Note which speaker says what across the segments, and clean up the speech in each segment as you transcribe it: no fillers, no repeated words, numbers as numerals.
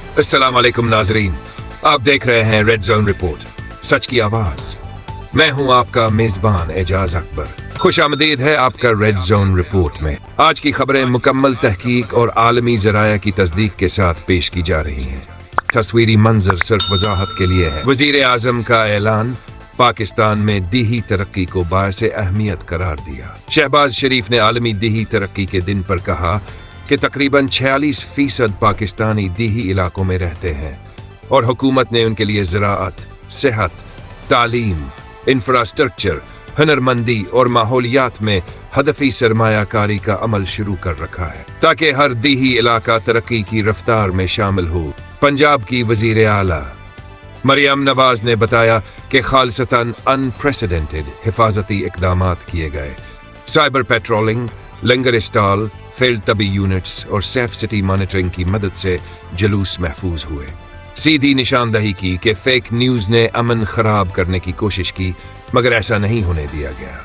Speaker 1: अस्सलाम वालेकुम नाजरीन, आप देख रहे हैं रेड जोन रिपोर्ट, सच की आवाज। मैं हूं आपका मेजबान एजाज अकबर। खुश आमदीद है आपका रेड जोन रिपोर्ट में। आज की खबरें मुकम्मल तहकीक और आलमी जराया की तस्दीक के साथ पेश की जा रही हैं। तस्वीरी मंजर सिर्फ वजाहत के लिए है। वजीर आजम का ऐलान, पाकिस्तान में दीही तरक्की को बायस अहमियत करार दिया। शहबाज शरीफ ने आलमी दीही तरक्की के दिन पर कहा कि तकरीबन 46% पाकिस्तानी दीही इलाकों में रहते हैं और हुकूमत ने उनके लिए ज़राअत, सेहत, तालीम, इंफ्रास्ट्रक्चर, हुनरमंदी और माहौलियात में हदफी सरमायाकारी का अमल शुरू कर रखा है ताकि हर दीही इलाका तरक्की की रफ्तार में शामिल हो। पंजाब की वजीर आला मरियम नवाज ने बताया कि खालसतन अनप्रेसिडेंटेड हिफाजती इकदामात किए गए। साइबर पेट्रोलिंग, लंगर स्टॉल, फील्ड तबी यूनिट्स और सेफ सिटी मॉनिटरिंग की मदद से जुलूस महफूज हुए। सीधी निशानदही की कि फेक न्यूज़ ने अमन खराब करने की कोशिश की, मगर ऐसा नहीं होने दिया गया।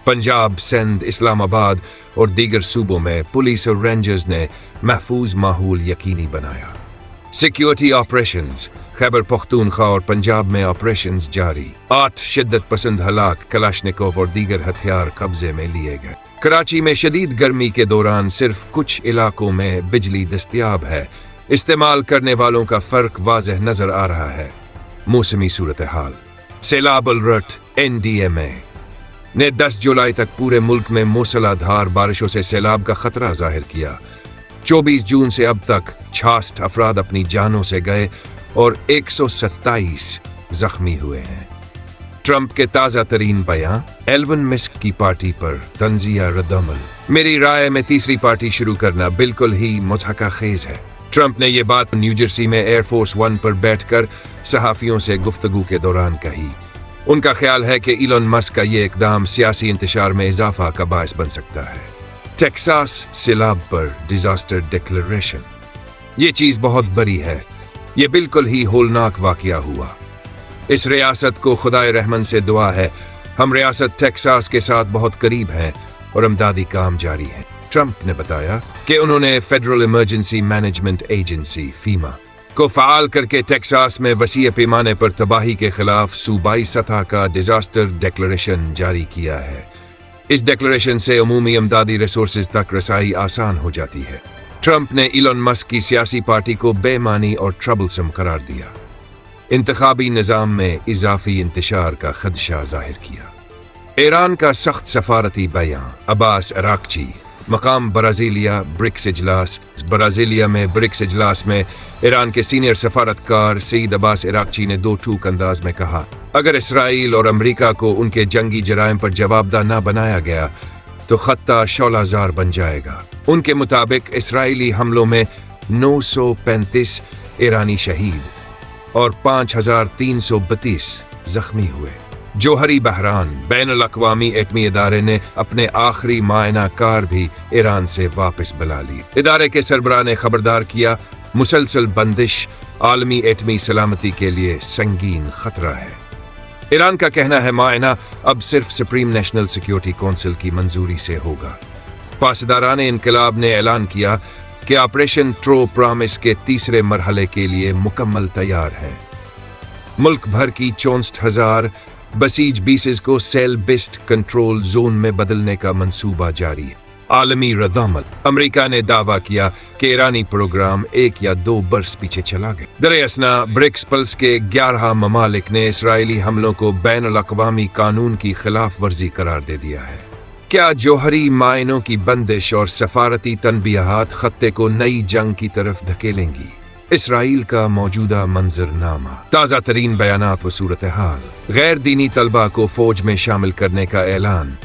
Speaker 1: पंजाब, सिंध, इस्लामाबाद और दीगर सूबों में पुलिस और रेंजर्स ने महफूज माहौल यकीनी बनाया। सिक्योरिटी ऑपरेशंस, खैबर पख्तूनख्वा और पंजाब में ऑपरेशंस जारी। 8 शिद्दत पसंद हलाक, कलाशनिकोव और दीगर हथियार कब्जे में लिए गए। कराची में शदीद गर्मी के दौरान सिर्फ कुछ इलाकों में बिजली दस्तयाब है। इस्तेमाल करने वालों का फर्क वाज़ेह नजर आ रहा है। मौसमी सूरत हाल, सैलाब अलर्ट NDMA ने 10 जुलाई तक पूरे मुल्क में मूसलाधार बारिशों से सैलाब का खतरा जाहिर किया। 24 जून से अब तक 66 अफराद अपनी जानों से गए और 127 जख्मी हुए हैं। ट्रंप के ताज़ा तरीन बयान, एल्वन मस्क की पार्टी पर तंजिया रद्दअमल। मेरी राय में तीसरी पार्टी शुरू करना बिल्कुल ही मुज़हका खेज है। ट्रंप ने यह बात न्यू जर्सी में एयरफोर्स 1 पर बैठकर सहाफ़ियों से गुफ्तगू के दौरान कही। उनका ख्याल है कि इलॉन मस्क का यह इकदाम सियासी इंतशार में इजाफा का बायस बन सकता है। टेक्सास सैलाब पर डिजास्टर डिक्लेरेशन, ये चीज़ बहुत बड़ी है। ये बिल्कुल ही होलनाक वाकया हुआ। इस रियासत को खुदाए रहमन से दुआ है। हम रियासत टेक्सास के साथ बहुत करीब हैं और इमदादी काम जारी है। ट्रंप ने बताया कि उन्होंने federal emergency management agency FEMA को फ़ाल करके टेक्सास में वसीए पैमाने पर तबाही के खिलाफ सूबाई सतह का डिजास्टर डिक्लेरेशन जारी किया है। इस डिक्लेरेशन से अमूमी इमदादी रिसोर्सेज तक रसाई आसान हो जाती है। ट्रंप ने इलॉन मस्क की सियासी पार्टी को बेमानी और ट्रबलसम करार दिया। इंतखाबी निज़ाम में इजाफी इंतशार का खदशा जाहिर किया। ईरान का सख्त सफारती बयान, अब्बास अराक्ची मकाम ब्राज़ीलिया ब्रिक्स इजलास। ब्राज़ीलिया में ब्रिक्स इजलास में ईरान के सीनियर सफारतकार सईद अब्बास अराक्ची ने 2 टूक अंदाज में कहा, अगर इसराइल और अमरीका को उनके जंगी जराइम पर जवाबदा न बनाया गया तो खत्ता शौलाजार बन जाएगा। उनके मुताबिक इसराइली हमलों में 935 ईरानी शहीद और 5332 जख्मी हुए। जोहरी बहरान, बैनुल अक़वामी एटमी इदारे ने अपने आखिरी मायना कार भी ईरान से वापस बुला ली। इदारे के सरबराह ने खबरदार किया, मुसलसल बंदिश आलमी एटमी सलामती के लिए संगीन खतरा है। ईरान का कहना है मायना अब सिर्फ सुप्रीम नेशनल सिक्योरिटी काउंसिल की मंजूरी से होगा। पासदारान इनकलाब ने ऐलान किया कि ऑपरेशन ट्रो प्रॉमिस के तीसरे मरहले के लिए मुकम्मल तैयार है। मुल्क भर की 64,000 बसीज बेसेस को सेल बेस्ड कंट्रोल जोन में बदलने का मंसूबा जारी है। आलमी रद्दअमल, अमेरिका ने दावा किया कि ईरानी प्रोग्राम 1 या 2 बरस पीछे चला गया। दरअसल ब्रिक्स पल्स के 11 ममालिक ने इसराइली हमलों को बैनुल अक़वामी कानून की खिलाफ वर्जी करार दे दिया है। क्या जोहरी मायनों की बंदिश और सफारती तनबीहात खत्ते को नई जंग की तरफ धकेलेंगी? इसराइल का मौजूदा मंजरनामा, ताज़ा तरीन बयानात व सूरत हाल। गैर दीनी तलबा को फौज में शामिल करने का ऐलान।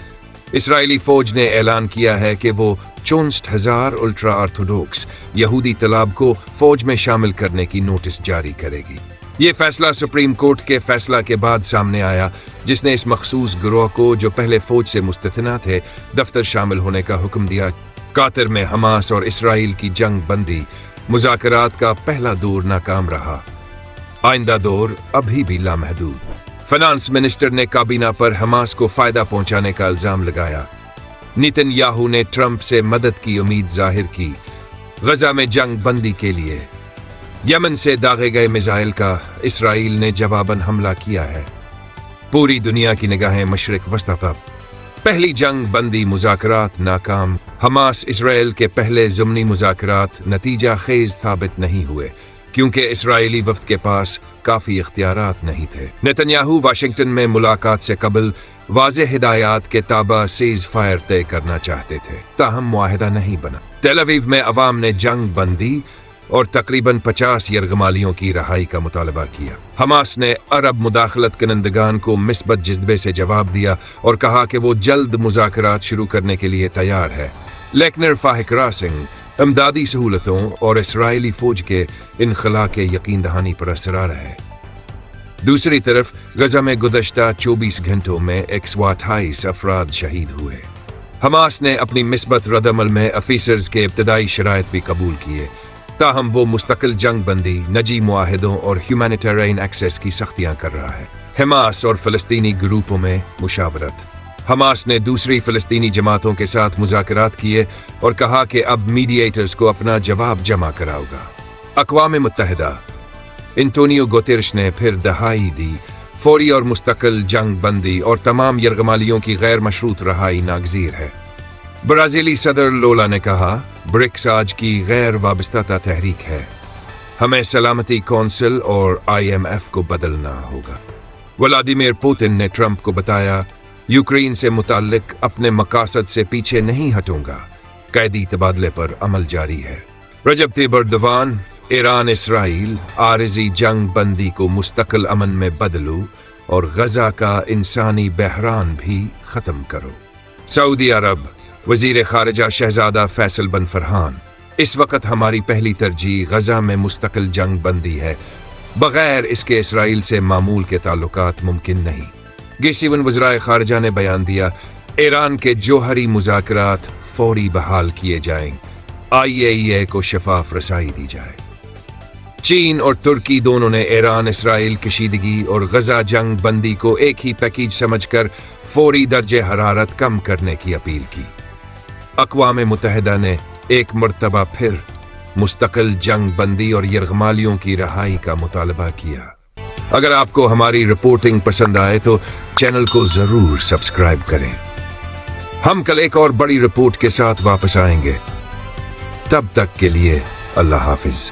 Speaker 1: इसराइली फौज ने ऐलान किया है कि वो 64,000 अल्ट्रा ऑर्थोडॉक्स यहूदी तलाब को फौज में शामिल करने की नोटिस जारी करेगी। ये फैसला सुप्रीम कोर्ट के फैसला के बाद सामने आया, जिसने इस मखसूस गिरोह को, जो पहले फौज से मुस्तथना थे, दफ्तर शामिल होने का हुक्म दिया। कातर में हमास और इसराइल की जंग बंदी मुज़ाकरात का पहला दौर नाकाम रहा। आइंदा दौर अभी भी लामहदूद। फाइनेंस मिनिस्टर ने काबीना पर हमास को फायदा पहुंचाने का इल्जाम लगाया। नेतन्याहू ने ट्रंप से मदद की उम्मीद जाहिर की। गजा में जंग बंदी के लिए यमन से दागे गए मिसाइल का इसराइल ने जवाबन हमला किया है। पूरी दुनिया की निगाहें मशरिक वस्ता पर। पहली जंग बंदी मुज़ाकरात नाकाम। हमास इसराइल के पहले ज़ुम्नी मुज़ाकरात नतीजा खेज साबित नहीं हुए क्योंकि इसराइली वफ्द के पास काफ़ी इख्तियारात नहीं थे। नेतन्याहू वाशिंगटन में मुलाकात से कबल वाज़े हिदायत के ताबा सीज़ फायर तय करना चाहते थे, ताहम मुआहिदा नहीं बना। तेल अवीव में अवाम ने जंग बंदी और तकरीबन 50 यरगमालियों की रहाई का मुतालबा किया। हमास ने अरब मुदाखलत करंदगान को मिस्बत जज्बे से जवाब दिया और कहा कि वो जल्द मुज़ाकरात शुरू करने के लिए तैयार है, लेकिन फाहिक क्रासिंग इमदादी सहूलतों और इसराइली फौज के इनखला के यकीन दहानी पर असरार है। दूसरी तरफ गजा में गुज़श्ता 24 घंटों में 128 अफराद शहीद हुए। हमास ने अपनी मिस्बत रद्दअमल में अफीसर्स के इब्तदाई शराइत भी कबूल किए, ताहम वो मुस्तकिल जंग बंदी, नजी मुआहिदों और ह्यूमैनिटेरियन एक्सेस की सख्तियां कर रहा है। हमास और फ़लस्तीनी ग्रुपों में मुशावरत। हमास ने दूसरी फ़लस्तीनी जमातों के साथ मुज़ाकरात किए और कहा कि अब मीडिएटर्स को अपना जवाब जमा कराऊगा। अक़वाम मुत्तहिदा एंटोनियो गुतेरेश ने फिर दहाई दी, फौरी और मुस्तकिल जंग बंदी और तमाम यरगमालियों की गैर मशरूत रहाई नागज़ीर है। ब्राज़ीली सदर लोला ने कहा, ब्रिक्स आज की गैर वाबस्ता तहरीक है, हमें सलामती कौंसिल और IMF को बदलना होगा। व्लादिमीर पुतिन ने ट्रंप को बताया, यूक्रेन से मुताल्लिक अपने मकासद से पीछे नहीं हटूंगा, कैदी तबादले पर अमल जारी है। Recep Tayyip Erdogan, Iran Israel आरजी जंग बंदी को मुस्तकिल अमन में बदलो और गजा का इंसानी बहरान भी ख़त्म करो। सऊदी अरब वज़ीर ख़ारिजा शहज़ादा फैसल बिन फरहान, इस वक्त हमारी पहली तरजीह गजा में मुस्तकिल जंग बंदी है, बग़ैर इसके इसराइल से मामूल के ताल्लुकात मुमकिन नहीं। G7 वज़राए ख़ारिजा ने बयान दिया, ईरान के जोहरी मुज़ाकरात फौरी बहाल किए जाएं, IAEA को शफाफ रसाई दी जाए। चीन और तुर्की दोनों ने ईरान इसराइल कशीदगी और गजा जंग बंदी को एक ही पैकेज समझकर फौरी दर्जे हरारत कम करने की अपील की। अक़वाम मुत्तहिदा ने एक मरतबा फिर मुस्तकिल जंग बंदी और यरगमालियों की रहाई का मुतालबा किया। अगर आपको हमारी रिपोर्टिंग पसंद आए तो चैनल को ज़रूर सब्सक्राइब करें। हम कल एक और बड़ी रिपोर्ट के साथ वापस आएंगे, तब तक के लिए अल्लाह हाफिज।